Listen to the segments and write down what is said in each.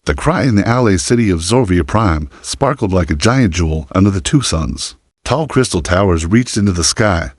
The cry in the alley city of Zorvia Prime sparkled like a giant jewel under the two suns. Tall crystal towers reached into the sky.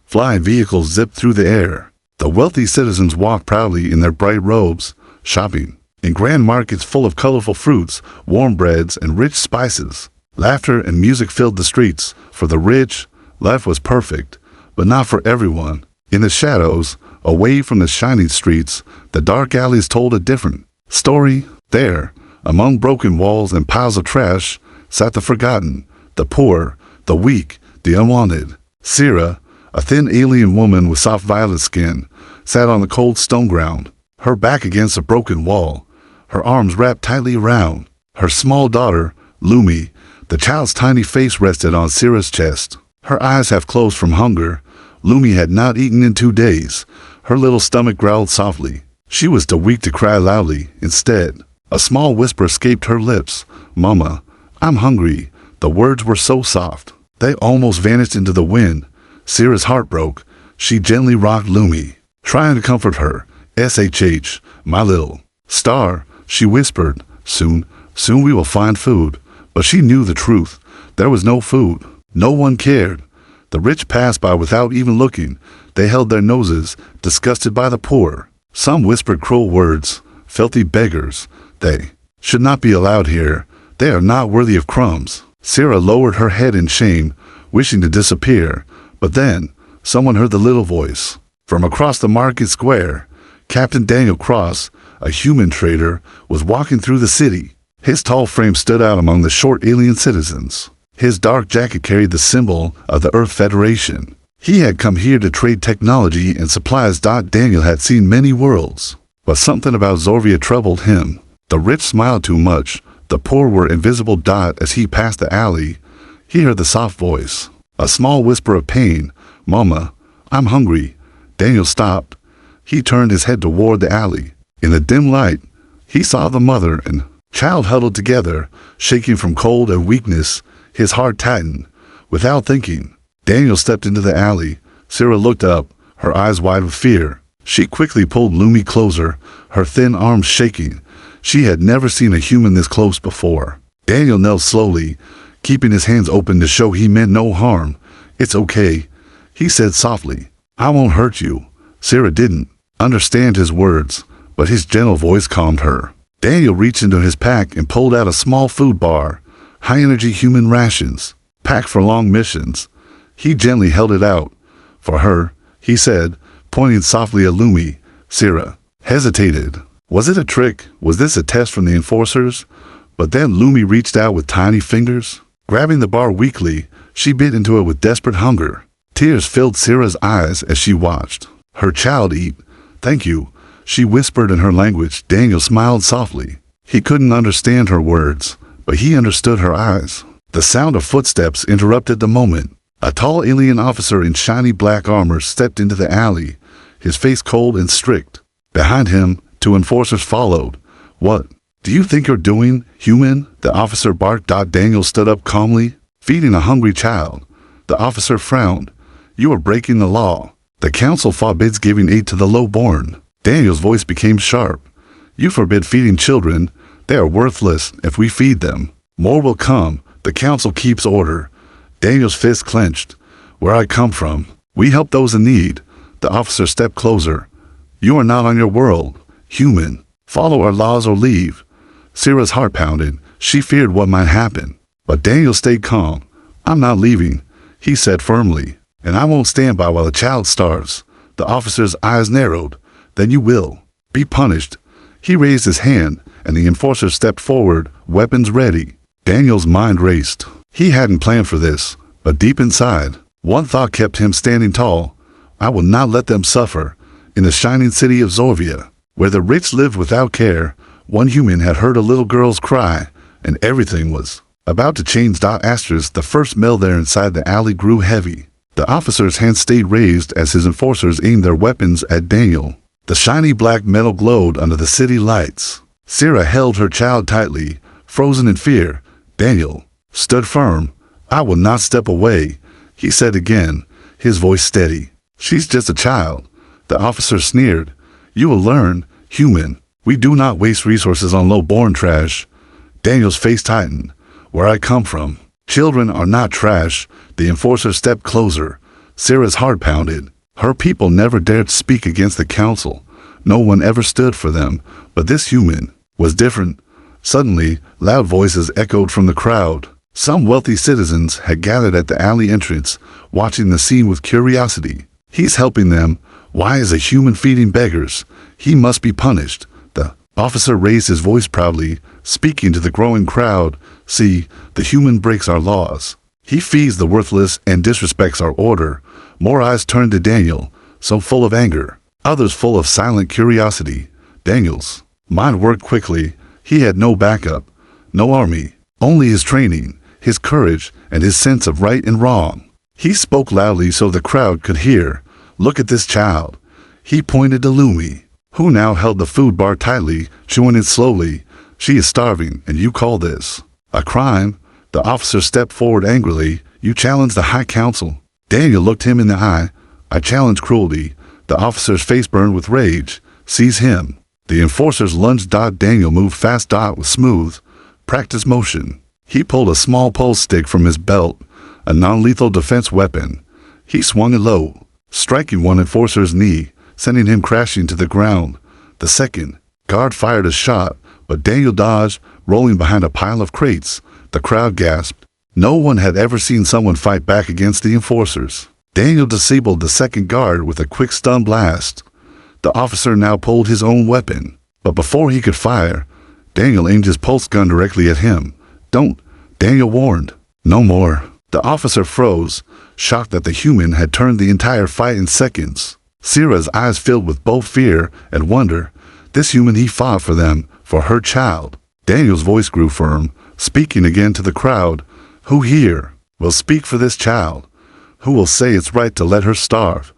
Flying vehicles zipped through the air. The wealthy citizens walked proudly in their bright robes, shopping in grand markets full of colorful fruits, warm breads, and rich spices. Laughter and music filled the streets. For the rich, life was perfect, but not for everyone. In the shadows, away from the shining streets, the dark alleys told a different story. There, among broken walls and piles of trash, sat the forgotten, the poor, the weak, the unwanted. Syrah, a thin alien woman with soft violet skin, sat on the cold stone ground, her back against a broken wall, her arms wrapped tightly around. Her small daughter, Lumi, the child's tiny face rested on Syrah's chest. Her eyes half closed from hunger. Lumi had not eaten in 2 days. Her little stomach growled softly. She was too weak to cry loudly. Instead, a small whisper escaped her lips. "Mama, I'm hungry." The words were so soft, they almost vanished into the wind. Syrah's heart broke. She gently rocked Lumi, trying to comfort her. "SHH, my little star," she whispered. Soon we will find food." But she knew the truth. There was no food. No one cared. The rich passed by without even looking. They held their noses, disgusted by the poor. Some whispered cruel words. "Filthy beggars. They should not be allowed here. They are not worthy of crumbs." Syrah lowered her head in shame, wishing to disappear. But then, someone heard the little voice. From across the market square, Captain Daniel Cross, a human trader, was walking through the city. His tall frame stood out among the short alien citizens. His dark jacket carried the symbol of the Earth Federation. He had come here to trade technology and supplies. Daniel had seen many worlds, but something about Zorvia troubled him. The rich smiled too much. The poor were invisible. As he passed the alley, he heard the soft voice, a small whisper of pain. "Mama, I'm hungry." Daniel stopped. He turned his head toward the alley. In the dim light, he saw the mother and child huddled together, shaking from cold and weakness. His heart tightened. Without thinking, Daniel stepped into the alley. Syrah looked up, her eyes wide with fear. She quickly pulled Lumi closer, her thin arms shaking. She had never seen a human this close before. Daniel knelt slowly, keeping his hands open to show he meant no harm. "It's okay," he said softly. "I won't hurt you." Syrah didn't understand his words, but his gentle voice calmed her. Daniel reached into his pack and pulled out a small food bar, high-energy human rations, packed for long missions. He gently held it out. "For her," he said, pointing softly at Lumi. Syrah hesitated. Was it a trick? Was this a test from the enforcers? But then Lumi reached out with tiny fingers. Grabbing the bar weakly, she bit into it with desperate hunger. Tears filled Syrah's eyes as she watched her child eat. "Thank you," she whispered in her language. Daniel smiled softly. He couldn't understand her words, but he understood her eyes. The sound of footsteps interrupted the moment. A tall alien officer in shiny black armor stepped into the alley, his face cold and strict. Behind him, 2 enforcers followed. "What do you think you're doing, human?" the officer barked. Daniel stood up calmly. "Feeding a hungry child." The officer frowned. "You are breaking the law. The council forbids giving aid to the lowborn." Daniel's voice became sharp. "You forbid feeding children. They are worthless. If we feed them, more will come. The council keeps order." Daniel's fist clenched. "Where I come from, we help those in need." The officer stepped closer. "You are not on your world, human. Follow our laws or leave." Syrah's heart pounded. She feared what might happen. But Daniel stayed calm. "I'm not leaving," he said firmly. "And I won't stand by while a child starves." The officer's eyes narrowed. "Then you will be punished." He raised his hand, and the enforcer stepped forward, weapons ready. Daniel's mind raced. He hadn't planned for this, but deep inside, one thought kept him standing tall. "I will not let them suffer." In the shining city of Zorvia, where the rich lived without care, one human had heard a little girl's cry, and everything was about to change. The first male there inside the alley grew heavy. The officer's hand stayed raised as his enforcers aimed their weapons at Daniel. The shiny black metal glowed under the city lights. Syrah held her child tightly, frozen in fear. Daniel stood firm. "I will not step away," he said again, his voice steady. "She's just a child." The officer sneered. "You will learn, human." We do not waste resources on low-born trash. Daniel's face tightened. Where I come from, children are not trash. The enforcer stepped closer. Sarah's heart pounded. Her people never dared speak against the council. No one ever stood for them. But this human was different. Suddenly, loud voices echoed from the crowd. Some wealthy citizens had gathered at the alley entrance, watching the scene with curiosity. He's helping them. Why is a human feeding beggars? He must be punished. The officer raised his voice proudly, speaking to the growing crowd. See, the human breaks our laws. He feeds the worthless and disrespects our order. More eyes turned to Daniel, some full of anger, others full of silent curiosity. Daniel's mind worked quickly. He had no backup, no army, only his training, his courage, and his sense of right and wrong. He spoke loudly so the crowd could hear. Look at this child. He pointed to Lumi, who now held the food bar tightly, chewing it slowly. She is starving, and you call this a crime? The officer stepped forward angrily. You challenge the High Council. Daniel looked him in the eye. I challenge cruelty. The officer's face burned with rage. Seize him. The enforcers lunged. Daniel moved fast. With smooth, practiced motion. He pulled a small pulse stick from his belt, a non-lethal defense weapon. He swung it low, striking one enforcer's knee, sending him crashing to the ground. The second guard fired a shot, but Daniel dodged, rolling behind a pile of crates. The crowd gasped. No one had ever seen someone fight back against the enforcers. Daniel disabled the second guard with a quick stun blast. The officer now pulled his own weapon, but before he could fire, Daniel aimed his pulse gun directly at him. Don't, Daniel warned. No more. The officer froze, shocked that the human had turned the entire fight in seconds. Sarah's eyes filled with both fear and wonder. This human, he fought for them, for her child. Daniel's voice grew firm, speaking again to the crowd. Who here will speak for this child? Who will say it's right to let her starve?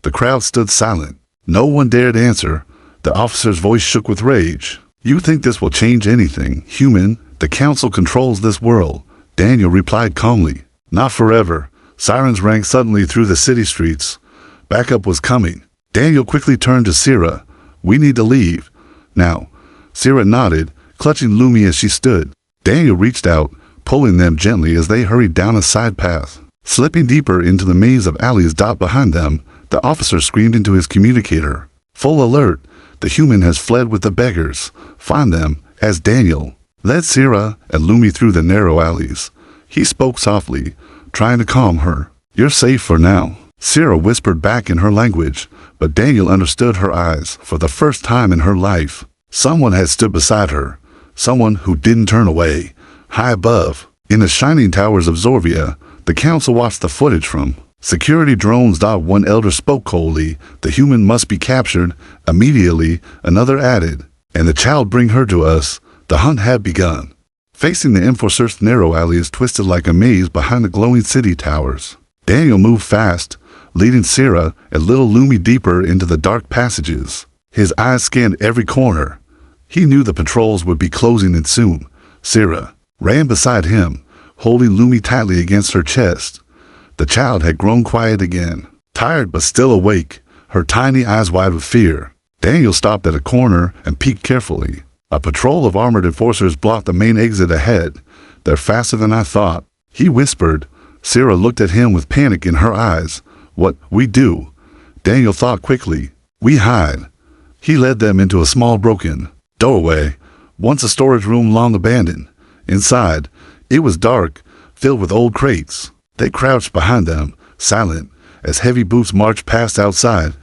The crowd stood silent. No one dared answer. The officer's voice shook with rage. You think this will change anything, human? The council controls this world. Daniel replied calmly. Not forever. Sirens rang suddenly through the city streets. Backup was coming. Daniel quickly turned to Sarah. We need to leave. Now. Sarah nodded, clutching Lumi as she stood. Daniel reached out, pulling them gently as they hurried down a side path. Slipping deeper into the maze of alleys behind them, the officer screamed into his communicator. Full alert. The human has fled with the beggars. Find them, as Daniel led Sarah and Lumi through the narrow alleys. He spoke softly, trying to calm her. You're safe for now. Sarah whispered back in her language, but Daniel understood her eyes for the first time in her life. Someone had stood beside her, someone who didn't turn away. High above, in the shining towers of Zorvia, the council watched the footage from security drones. One elder spoke coldly. The human must be captured immediately. Another added, and the child bring her to us. The hunt had begun. Facing the enforcers, narrow alleys twisted like a maze behind the glowing city towers. Daniel moved fast, leading Sarah and little Lumi deeper into the dark passages. His eyes scanned every corner. He knew the patrols would be closing in soon. Sarah ran beside him, holding Lumi tightly against her chest. The child had grown quiet again, tired but still awake, her tiny eyes wide with fear. Daniel stopped at a corner and peeked carefully. A patrol of armored enforcers blocked the main exit ahead. They're faster than I thought, he whispered. Sarah looked at him with panic in her eyes. What we do? Daniel thought quickly. We hide. He led them into a small broken doorway, once a storage room long abandoned. Inside, it was dark, filled with old crates. They crouched behind them, silent, as heavy boots marched past outside.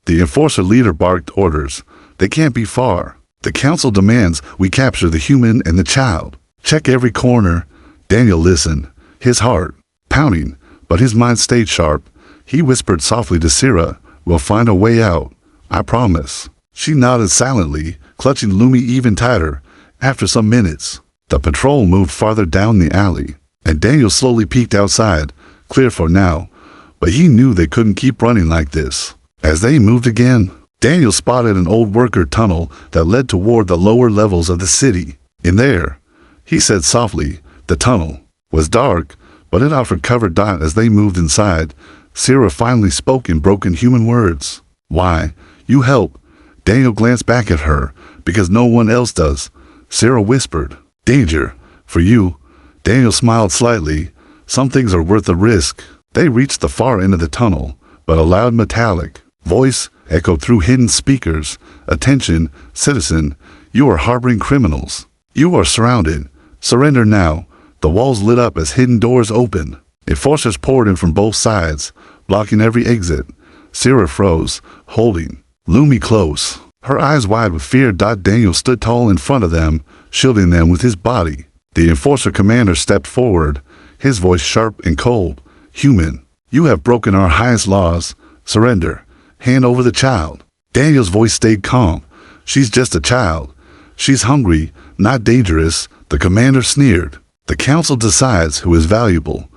The enforcer leader barked orders. They can't be far. The council demands we capture the human and the child. Check every corner. Daniel listened, his heart pounding, but his mind stayed sharp. He whispered softly to Sarah, we'll find a way out. I promise. She nodded silently, clutching Lumi even tighter. After some minutes, the patrol moved farther down the alley, and Daniel slowly peeked outside, clear for now, but he knew they couldn't keep running like this. As they moved again, Daniel spotted an old worker tunnel that led toward the lower levels of the city. In there, he said softly, the tunnel was dark, but it offered cover. As they moved inside, Sarah finally spoke in broken human words. Why, you help. Daniel glanced back at her, because no one else does. Sarah whispered, "Danger. For you." Daniel smiled slightly. "Some things are worth the risk." They reached the far end of the tunnel, but a loud metallic voice echoed through hidden speakers. "Attention, citizen. You are harboring criminals. You are surrounded. Surrender now." The walls lit up as hidden doors opened. Enforcers poured in from both sides, blocking every exit. Sarah froze, holding Lumi close, her eyes wide with fear. Daniel stood tall in front of them, shielding them with his body. The enforcer commander stepped forward, his voice sharp and cold. "Human, you have broken our highest laws. Surrender. Hand over the child." Daniel's voice stayed calm. "She's just a child. She's hungry, not dangerous." The commander sneered. "The council decides who is valuable."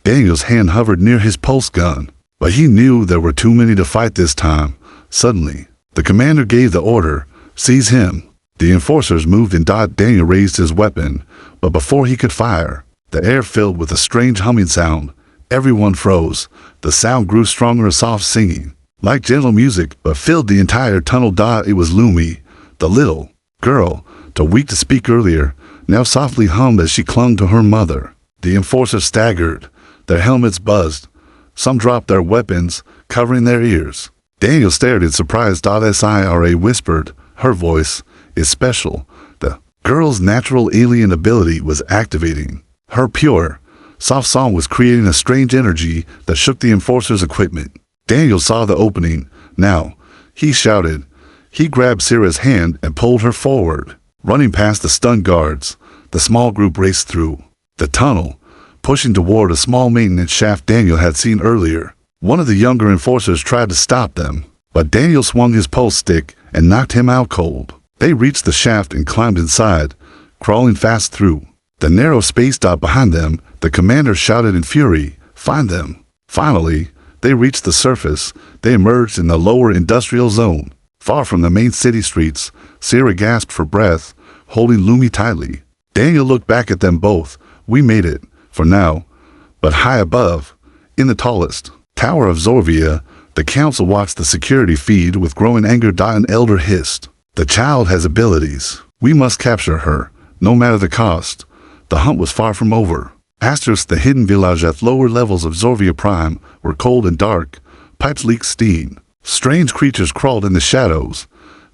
Daniel's hand hovered near his pulse gun, but he knew there were too many to fight this time. Suddenly, the commander gave the order, "Seize him." The enforcers moved and Daniel raised his weapon, but before he could fire, the air filled with a strange humming sound. Everyone froze. The sound grew stronger, a soft singing, like gentle music, but filled the entire tunnel. It was Lumi, the little girl, too weak to speak earlier, now softly hummed as she clung to her mother. The enforcers staggered. Their helmets buzzed. Some dropped their weapons, covering their ears. Daniel stared in surprise. Sira whispered, her voice is special. The girl's natural alien ability was activating. Her pure, soft song was creating a strange energy that shook the enforcer's equipment. Daniel saw the opening. "Now," he shouted. He grabbed Sarah's hand and pulled her forward. Running past the stunned guards, the small group raced through the tunnel, pushing toward a small maintenance shaft Daniel had seen earlier. One of the younger enforcers tried to stop them, but Daniel swung his pulse stick and knocked him out cold. They reached the shaft and climbed inside, crawling fast through the narrow space. Behind them, the commander shouted in fury, "Find them!" Finally, they reached the surface. They emerged in the lower industrial zone, far from the main city streets. Sarah gasped for breath, holding Lumi tightly. Daniel looked back at them both. "We made it, for now." But high above, in the tallest tower of Zorvia, the council watched the security feed with growing anger. An elder hissed, "The child has abilities. We must capture her, no matter the cost." The hunt was far from over. Asterisk, the hidden village at lower levels of Zorvia Prime, were cold and dark. Pipes leaked steam. Strange creatures crawled in the shadows.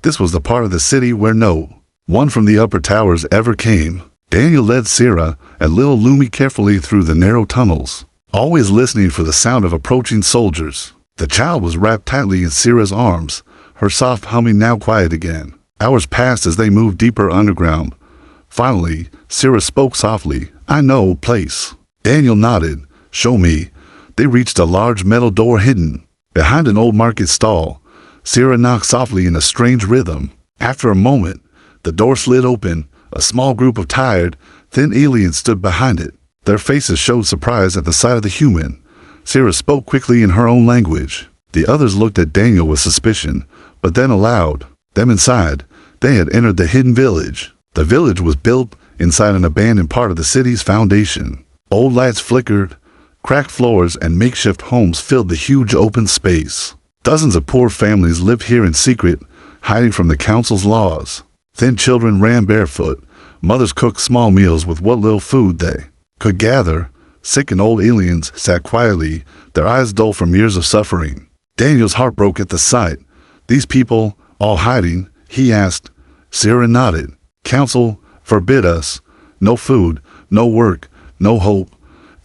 This was the part of the city where no one from the upper towers ever came. Daniel led Sarah and little Lumi carefully through the narrow tunnels, always listening for the sound of approaching soldiers. The child was wrapped tightly in Sarah's arms, her soft humming now quiet again. Hours passed as they moved deeper underground. Finally, Sarah spoke softly, "I know a place." Daniel nodded. "Show me." They reached a large metal door hidden behind an old market stall. Sarah knocked softly in a strange rhythm. After a moment, the door slid open. A small group of tired, thin aliens stood behind it. Their faces showed surprise at the sight of the human. Sarah spoke quickly in her own language. The others looked at Daniel with suspicion, but then aloud. Them inside, they had entered the hidden village. The village was built inside an abandoned part of the city's foundation. Old lights flickered, cracked floors and makeshift homes filled the huge open space. Dozens of poor families lived here in secret, hiding from the council's laws. Thin children ran barefoot. Mothers cooked small meals with what little food they could gather. Sick and old aliens sat quietly, their eyes dull from years of suffering. Daniel's heart broke at the sight. "These people, all hiding?" he asked. Sarah nodded. "Council forbid us. No food, no work, no hope."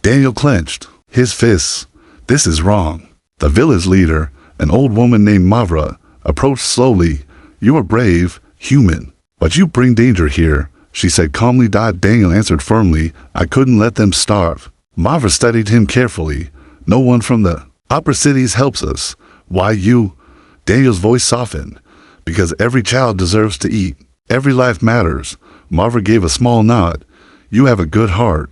Daniel clenched his fists. "This is wrong." The village leader, an old woman named Mavra, approached slowly. "You are brave, human, but you bring danger here," she said calmly. Daniel answered firmly, "I couldn't let them starve." Mavra studied him carefully. "No one from the upper cities helps us. Why you?" Daniel's voice softened. "Because every child deserves to eat. Every life matters." Mavra gave a small nod. "You have a good heart,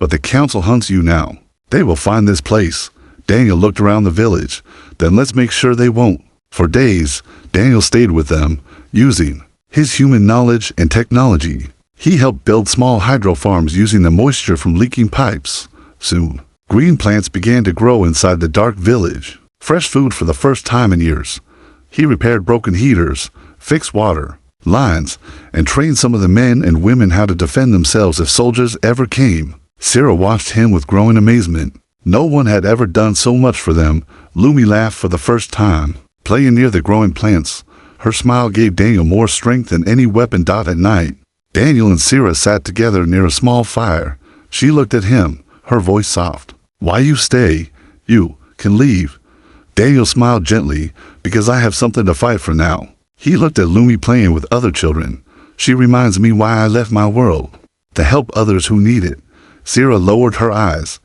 but the council hunts you now. They will find this place." Daniel looked around the village. "Then let's make sure they won't." For days, Daniel stayed with them, using his human knowledge and technology. He helped build small hydro farms using the moisture from leaking pipes. Soon, green plants began to grow inside the dark village. Fresh food for the first time in years. He repaired broken heaters, fix water lines, and train some of the men and women how to defend themselves if soldiers ever came. Sarah watched him with growing amazement. No one had ever done so much for them. Lumi laughed for the first time. Playing near the growing plants, her smile gave Daniel more strength than any weapon. At night, Daniel and Sarah sat together near a small fire. She looked at him, her voice soft. "Why you stay? You can leave." Daniel smiled gently, "Because I have something to fight for now." He looked at Lumi playing with other children. "She reminds me why I left my world. To help others who need it." Sarah lowered her eyes.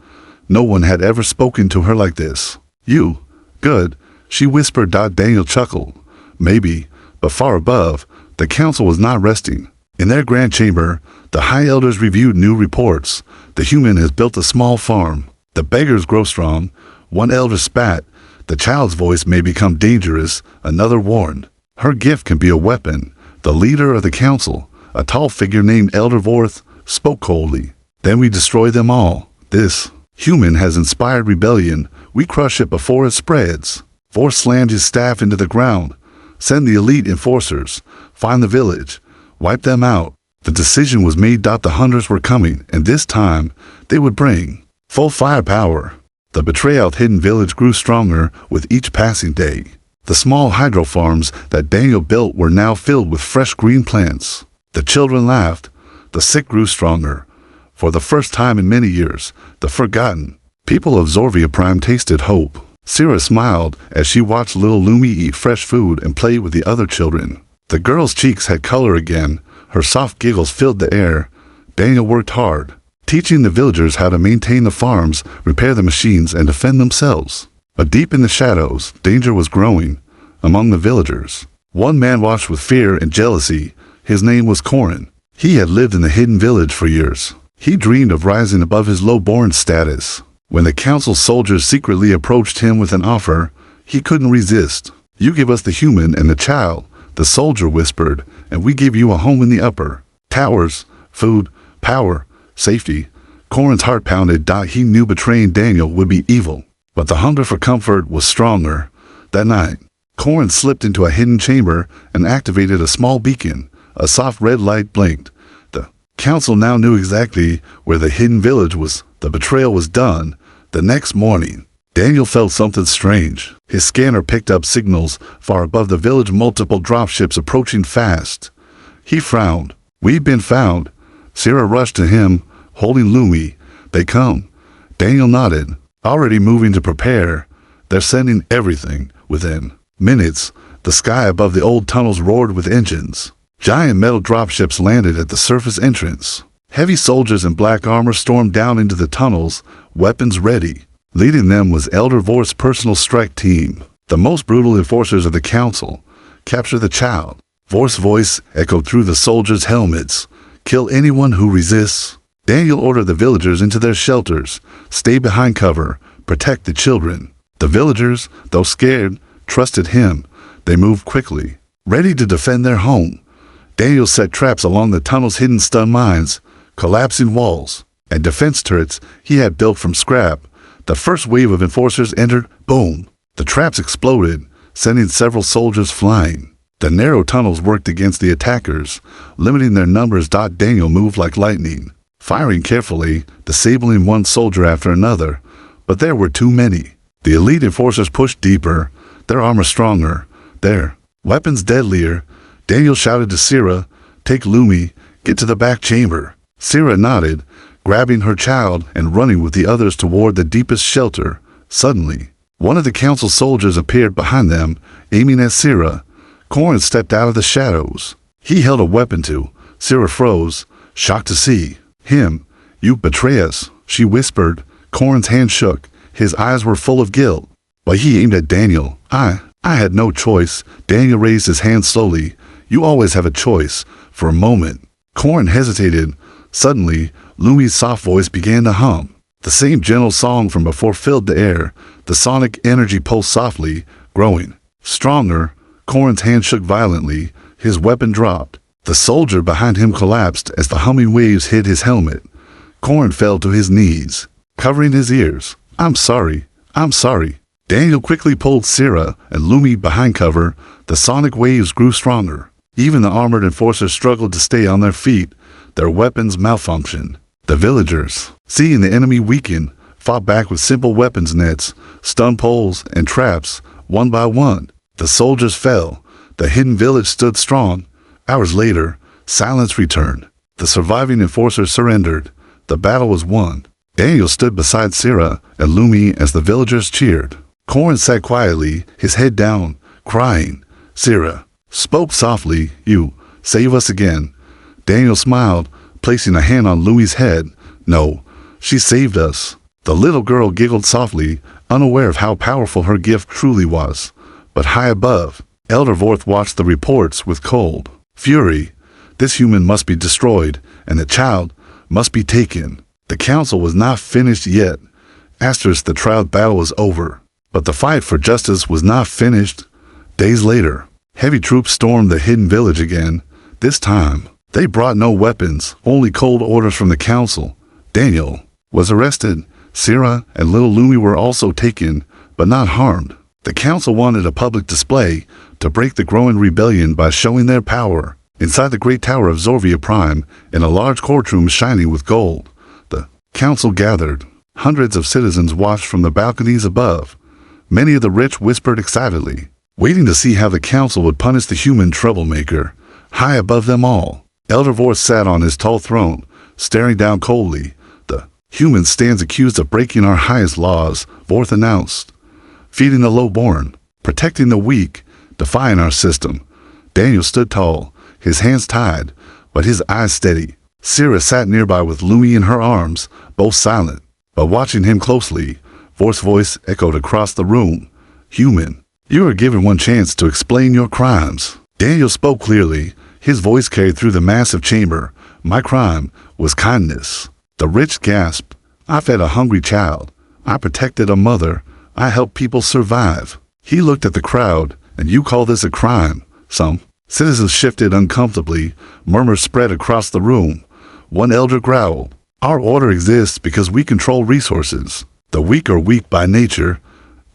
No one had ever spoken to her like this. "You, good," she whispered. Daniel chuckled. "Maybe," but far above, the council was not resting. In their grand chamber, the high elders reviewed new reports. The human has built a small farm. The beggars grow strong. One elder spat. "The child's voice may become dangerous," another warned. "Her gift can be a weapon." The leader of the council, a tall figure named Elder Vorth, spoke coldly. "Then we destroy them all. This human has inspired rebellion. We crush it before it spreads." Vorth slammed his staff into the ground. "Send the elite enforcers. Find the village. Wipe them out." The decision was made. The hunters were coming, and this time they would bring full firepower. The betrayal hidden village grew stronger with each passing day. The small hydro farms that Daniel built were now filled with fresh green plants. The children laughed. The sick grew stronger. For the first time in many years, the forgotten people of Zorvia Prime tasted hope. Sarah smiled as she watched little Lumi eat fresh food and play with the other children. The girl's cheeks had color again. Her soft giggles filled the air. Daniel worked hard, teaching the villagers how to maintain the farms, repair the machines, and defend themselves. But deep in the shadows, danger was growing among the villagers. One man watched with fear and jealousy. His name was Corin. He had lived in the hidden village for years. He dreamed of rising above his low-born status. When the council soldiers secretly approached him with an offer, he couldn't resist. "You give us the human and the child," the soldier whispered, "and we give you a home in the upper towers, food, power, safety." Corin's heart pounded. He knew betraying Daniel would be evil, but the hunger for comfort was stronger. That night, Corin slipped into a hidden chamber and activated a small beacon. A soft red light blinked. The council now knew exactly where the hidden village was. The betrayal was done. The next morning, Daniel felt something strange. His scanner picked up signals far above the village, multiple dropships approaching fast. He frowned. "We've been found." Sarah rushed to him, holding Lumi. "They come." Daniel nodded. "Already moving to prepare. They're sending everything." Within minutes, the sky above the old tunnels roared with engines. Giant metal dropships landed at the surface entrance. Heavy soldiers in black armor stormed down into the tunnels, weapons ready. Leading them was Elder Vorth's personal strike team, the most brutal enforcers of the council. "Capture the child." Vorth's voice echoed through the soldiers' helmets. "Kill anyone who resists." Daniel ordered the villagers into their shelters. "Stay behind cover. Protect the children." The villagers, though scared, trusted him. They moved quickly, ready to defend their home. Daniel set traps along the tunnel's hidden stun mines, collapsing walls, and defense turrets he had built from scrap. The first wave of enforcers entered. Boom! The traps exploded, sending several soldiers flying. The narrow tunnels worked against the attackers, limiting their numbers. Daniel moved like lightning, firing carefully, disabling one soldier after another. But there were too many. The elite enforcers pushed deeper, their armor stronger, their weapons deadlier. Daniel shouted to Sarah, "Take Lumi, get to the back chamber." Sarah nodded, grabbing her child and running with the others toward the deepest shelter. Suddenly, one of the council soldiers appeared behind them, aiming at Sarah. Corin stepped out of the shadows. He held a weapon too. Sarah froze, shocked to see him. "You betray us," she whispered. Corin's hand shook. His eyes were full of guilt. But he aimed at Daniel. I had no choice." Daniel raised his hand slowly. "You always have a choice." For a moment, Corin hesitated. Suddenly, Lumi's soft voice began to hum. The same gentle song from before filled the air. The sonic energy pulsed softly, growing stronger. Corin's hand shook violently. His weapon dropped. The soldier behind him collapsed as the humming waves hit his helmet. Corin fell to his knees, covering his ears. I'm sorry. Daniel quickly pulled Sarah and Lumi behind cover. The sonic waves grew stronger. Even the armored enforcers struggled to stay on their feet. Their weapons malfunctioned. The villagers, seeing the enemy weaken, fought back with simple weapons nets, stun poles, and traps. One by one, the soldiers fell. The hidden village stood strong. Hours later, silence returned. The surviving enforcers surrendered. The battle was won. Daniel stood beside Sarah and Lumi as the villagers cheered. Corin sat quietly, his head down, crying. Sarah spoke softly, "You save us again." Daniel smiled, placing a hand on Lumi's head. "No, she saved us." The little girl giggled softly, unaware of how powerful her gift truly was. But high above, Elder Vorth watched the reports with cold fury. This human must be destroyed, and the child must be taken. The council was not finished yet. The trial battle was over. But the fight for justice was not finished. Days later, heavy troops stormed the hidden village again. This time, they brought no weapons, only cold orders from the council. Daniel was arrested. Sarah and little Lumi were also taken, but not harmed. The council wanted a public display to break the growing rebellion by showing their power. Inside the great tower of Zorvia Prime, in a large courtroom shining with gold, the council gathered. Hundreds of citizens watched from the balconies above. Many of the rich whispered excitedly, waiting to see how the council would punish the human troublemaker. High above them all, Elder Vorth sat on his tall throne, staring down coldly. "The human stands accused of breaking our highest laws," Vorth announced. "Feeding the lowborn, protecting the weak, defying our system." Daniel stood tall, his hands tied, but his eyes steady. Sarah sat nearby with Lumi in her arms, both silent, but watching him closely. Vorth's voice echoed across the room. "Human, you are given one chance to explain your crimes." Daniel spoke clearly, his voice carried through the massive chamber. "My crime was kindness." The rich gasped. "I fed a hungry child. I protected a mother. I helped people survive." He looked at the crowd. "And you call this a crime?" Some citizens shifted uncomfortably. Murmurs spread across the room. One elder growled, "Our order exists because we control resources. The weak are weak by nature."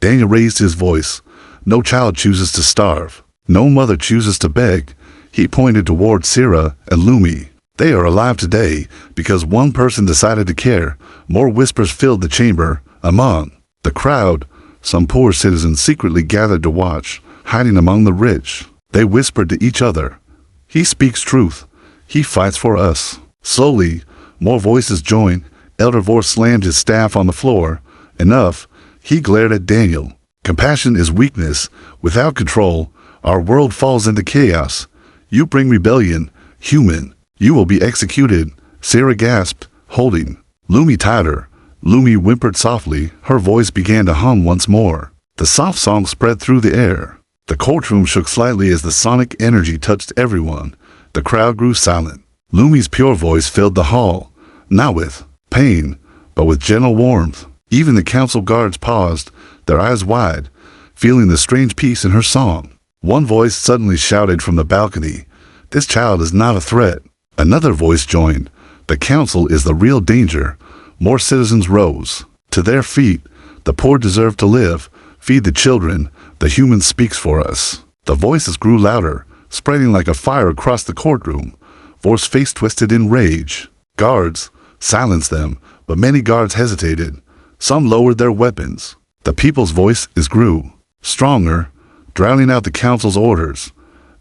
Daniel raised his voice. "No child chooses to starve. No mother chooses to beg." He pointed toward Sarah and Lumi. "They are alive today because one person decided to care." More whispers filled the chamber. Among the crowd, some poor citizens secretly gathered to watch, hiding among the rich. They whispered to each other, "He speaks truth. He fights for us." Slowly, more voices joined. Elder Vorth slammed his staff on the floor. "Enough." He glared at Daniel. "Compassion is weakness. Without control, our world falls into chaos. You bring rebellion. Human, you will be executed." Sarah gasped, holding Lumi tighter. Lumi whimpered softly. Her voice began to hum once more. The soft song spread through the air. The courtroom shook slightly as the sonic energy touched everyone. The crowd grew silent. Lumi's pure voice filled the hall, not with pain, but with gentle warmth. Even the council guards paused, their eyes wide, feeling the strange peace in her song. One voice suddenly shouted from the balcony, "This child is not a threat." Another voice joined, "The council is the real danger." More citizens rose. To their feet, "The poor deserve to live. Feed the children. The human speaks for us." The voices grew louder, spreading like a fire across the courtroom. Vorth's face twisted in rage. Guards silenced them, but many guards hesitated. Some lowered their weapons. The people's voice grew stronger, drowning out the council's orders.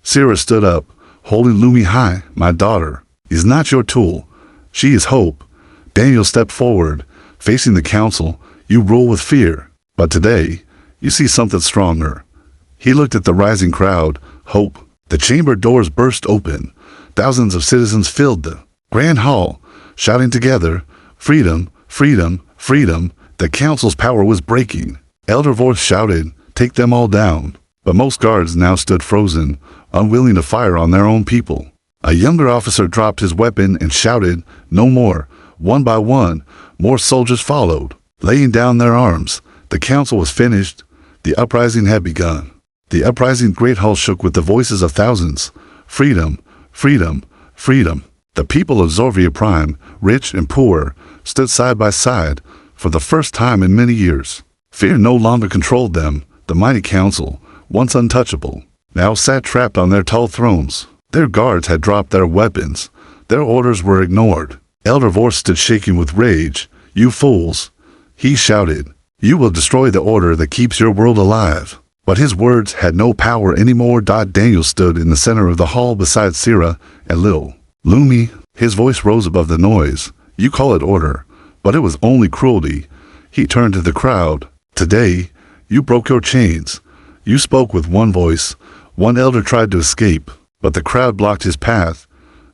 Sarah stood up, holding Lumi high. "My daughter is not your tool. She is hope." Daniel stepped forward, facing the council. "You rule with fear, but today, you see something stronger." He looked at the rising crowd. Hope. The chamber doors burst open. Thousands of citizens filled the grand hall, shouting together, "Freedom, freedom, freedom." The council's power was breaking. Elder Vorth shouted, "Take them all down." But most guards now stood frozen, unwilling to fire on their own people. A younger officer dropped his weapon and shouted, "No more." One by one, more soldiers followed, laying down their arms. The council was finished. The uprising had begun. The uprising great hall shook with the voices of thousands. Freedom, freedom, freedom. The people of Zorvia Prime, rich and poor, stood side by side for the first time in many years. Fear no longer controlled them. The mighty council, once untouchable, now sat trapped on their tall thrones. Their guards had dropped their weapons. Their orders were ignored. Elder Vor stood shaking with rage. "You fools!" he shouted. "You will destroy the order that keeps your world alive." But his words had no power anymore. Daniel stood in the center of the hall beside Sierra and little Lumi. His voice rose above the noise. "You call it order, but it was only cruelty." He turned to the crowd. "Today, you broke your chains. You spoke with one voice." One elder tried to escape, but the crowd blocked his path.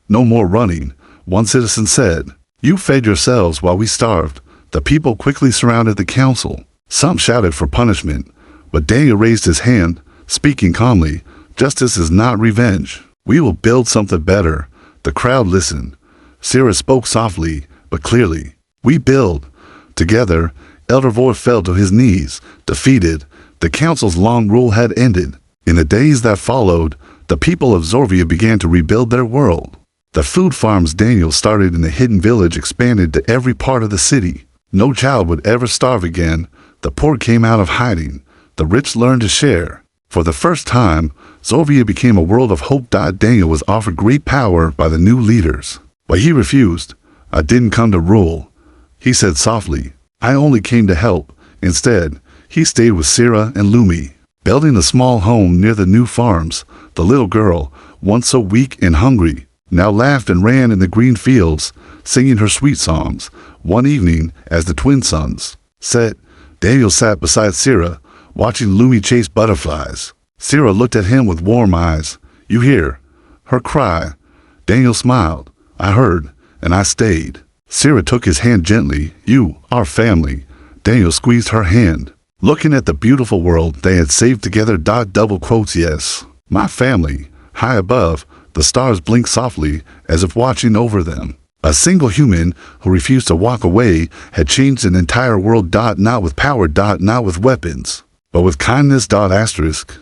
"No more running," one citizen said. "You fed yourselves while we starved." The people quickly surrounded the council. Some shouted for punishment, but Daniel raised his hand, speaking calmly. "Justice is not revenge. We will build something better." The crowd listened. Sierra spoke softly, but clearly. "We build." Together, Elder Vor fell to his knees, defeated. The council's long rule had ended. In the days that followed, the people of Zorvia began to rebuild their world. The food farms Daniel started in the hidden village expanded to every part of the city. No child would ever starve again. The poor came out of hiding. The rich learned to share. For the first time, Zorvia became a world of hope. Daniel was offered great power by the new leaders. But he refused. "I didn't come to rule," he said softly. "I only came to help." Instead, he stayed with Sierra and Lumi, building a small home near the new farms. The little girl, once so weak and hungry, now laughed and ran in the green fields, singing her sweet songs. One evening, as the twin suns set, Daniel sat beside Sierra, watching Lumi chase butterflies. Sierra looked at him with warm eyes. "You hear her cry?" Daniel smiled. "I heard, and I stayed." Sierra took his hand gently. "You, our family." Daniel squeezed her hand, looking at the beautiful world they had saved together. Double quotes, "Yes, my family." High above, the stars blinked softly, as if watching over them. A single human who refused to walk away had changed an entire world. Not with power. Not with weapons, but with kindness. Asterisk.